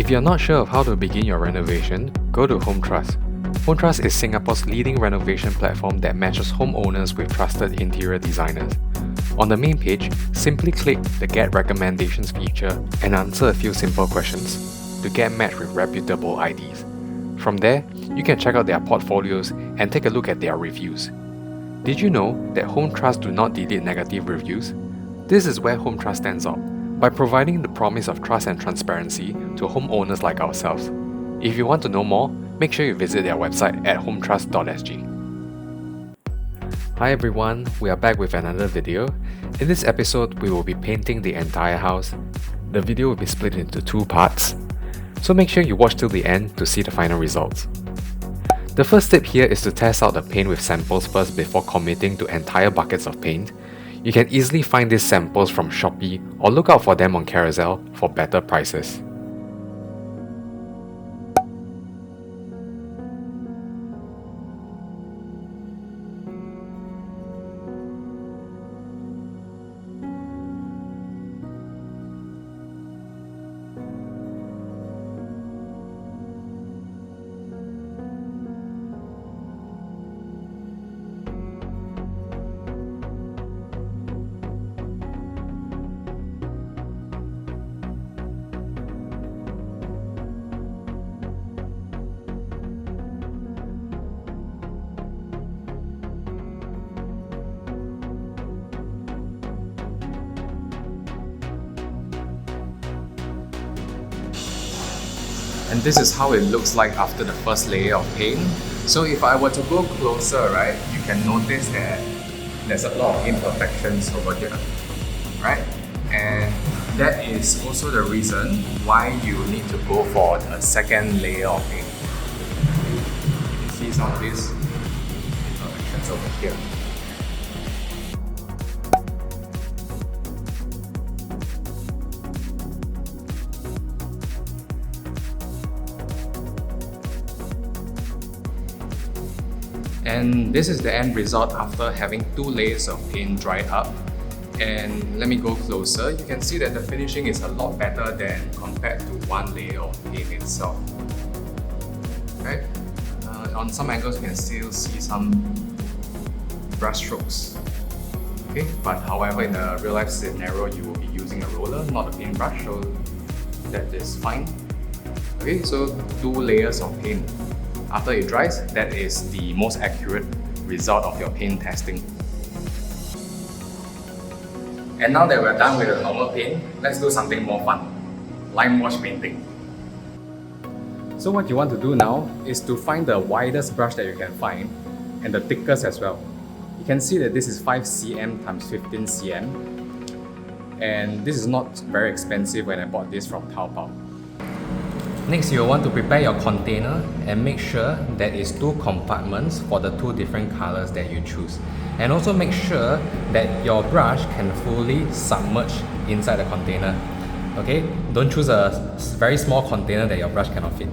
If you're not sure of how to begin your renovation, go to Home Trust. Home Trust is Singapore's leading renovation platform that matches homeowners with trusted interior designers. On the main page, simply click the Get Recommendations feature and answer a few simple questions to get matched with reputable IDs. From there, you can check out their portfolios and take a look at their reviews. Did you know that Home Trust do not delete negative reviews? This is where Home Trust stands out, by providing the promise of trust and transparency to homeowners like ourselves. If you want to know more, make sure you visit their website at hometrust.sg. Hi everyone, we are back with another video. In this episode, we will be painting the entire house. The video will be split into 2 parts, so make sure you watch till the end to see the final results. The first step here is to test out the paint with samples first before committing to entire buckets of paint. You can easily find these samples from Shopee or look out for them on Carousel for better prices. And this is how it looks like after the first layer of paint. So if I were to go closer, right, you can notice that there's a lot of imperfections over here, right? And that is also the reason why you need to go for a second layer of paint. You can see some of these imperfections over here. And this is the end result after having 2 layers of paint dried up. And let me go closer. You can see that the finishing is a lot better than compared to 1 layer of paint itself. Right? On some angles you can still see some brush strokes. Okay, but however in a real life scenario you will be using a roller, not a paintbrush, so that is fine. Okay, so 2 layers of paint. After it dries, that is the most accurate result of your paint testing. And now that we're done with the normal paint, let's do something more fun. Limewash painting. So what you want to do now is to find the widest brush that you can find and the thickest as well. You can see that this is 5 cm times 15 cm, and this is not very expensive when I bought this from Taobao. Next, you'll want to prepare your container and make sure that it's 2 compartments for the 2 different colors that you choose. And also make sure that your brush can fully submerge inside the container. Okay? Don't choose a very small container that your brush cannot fit.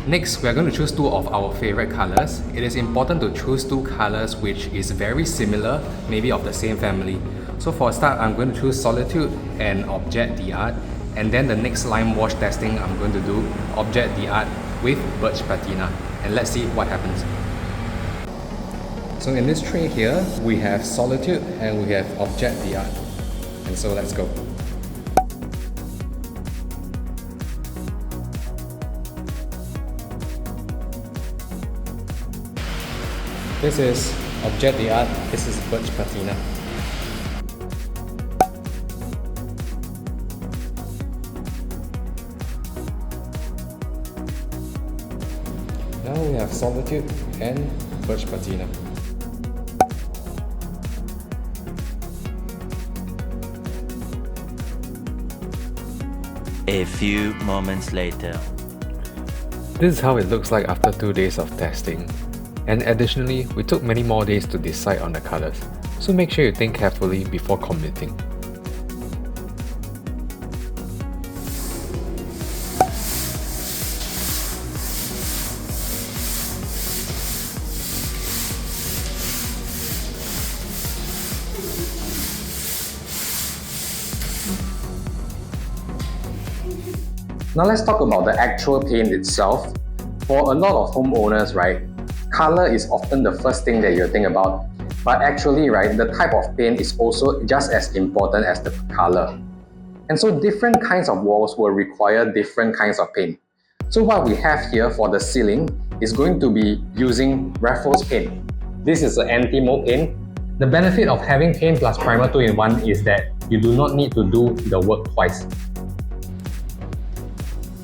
Next, we are going to choose 2 of our favorite colors. It is important to choose 2 colors which is very similar, maybe of the same family. So for a start, I'm going to choose Solitude and Object d'Art. And then the next Limewash testing I'm going to do Object d'Art with Birch Patina, and let's see what happens. So in this tray here, we have Solitude and we have Object d'Art. And so let's go. This is Object d'Art, this is Birch Patina. Now we have Solitude and Birch Patina. A few moments later. This is how it looks like after 2 days of testing. And additionally, we took many more days to decide on the colors, so make sure you think carefully before committing. Now let's talk about the actual paint itself. For a lot of homeowners, right, color is often the first thing that you think about. But actually, right, the type of paint is also just as important as the color. And so different kinds of walls will require different kinds of paint. So what we have here for the ceiling is going to be using Raffles paint. This is an anti-mold paint. The benefit of having paint plus primer 2-in-1 is that you do not need to do the work twice.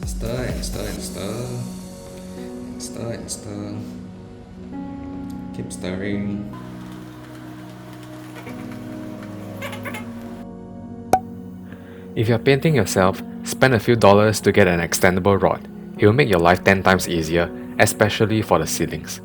Stir and stir and stir. Stir and stir. Keep stirring. If you're painting yourself, spend a few dollars to get an extendable rod. It will make your life 10 times easier, especially for the ceilings.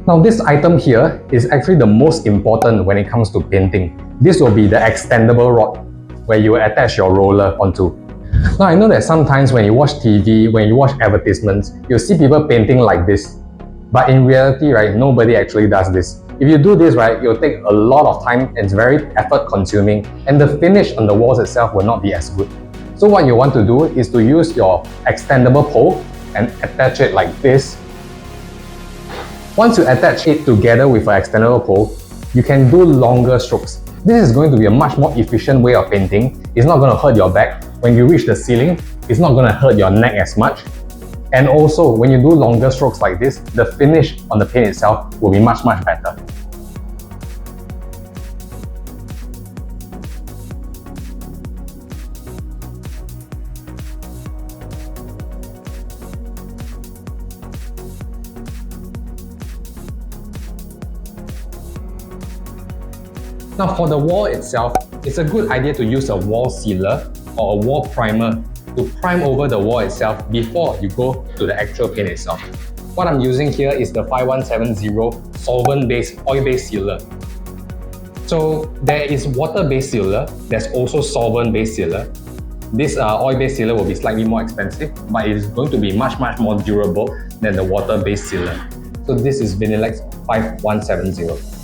Now this item here is actually the most important when it comes to painting. This will be the extendable rod where you attach your roller onto. Now I know that sometimes when you watch TV, when you watch advertisements, you'll see people painting like this. But in reality, right, nobody actually does this. If you do this, right, it'll take a lot of time and it's very effort consuming, and the finish on the walls itself will not be as good. So what you want to do is to use your extendable pole and attach it like this. Once you attach it together with an extendable pole, you can do longer strokes. This is going to be a much more efficient way of painting. It's not going to hurt your back. When you reach the ceiling, it's not going to hurt your neck as much. And also, when you do longer strokes like this, the finish on the paint itself will be much better. Now for the wall itself, it's a good idea to use a wall sealer or a wall primer to prime over the wall itself before you go to the actual paint itself. What I'm using here is the 5170 solvent-based, oil-based sealer. So there is water-based sealer, there's also solvent-based sealer. This oil-based sealer will be slightly more expensive, but it is going to be much more durable than the water-based sealer. So this is Vinilex 5170.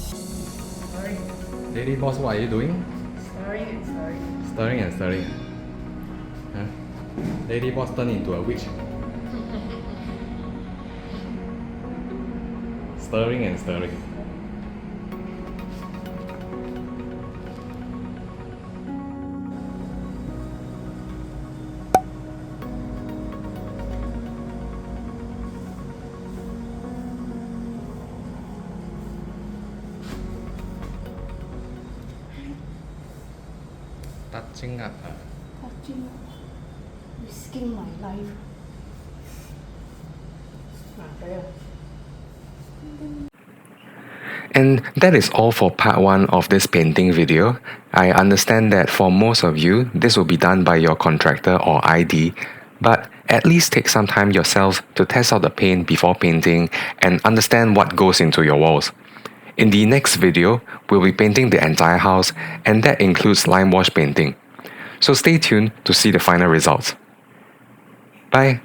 Lady boss, what are you doing? Stirring and stirring. Stirring and stirring. Huh? Lady boss turned into a witch. Stirring and stirring. Touching up. Touching, risking my life. There. And that is all for part 1 of this painting video. I understand that for most of you, this will be done by your contractor or ID, but at least take some time yourself to test out the paint before painting and understand what goes into your walls. In the next video, we'll be painting the entire house, and that includes Limewash painting. So stay tuned to see the final results. Bye!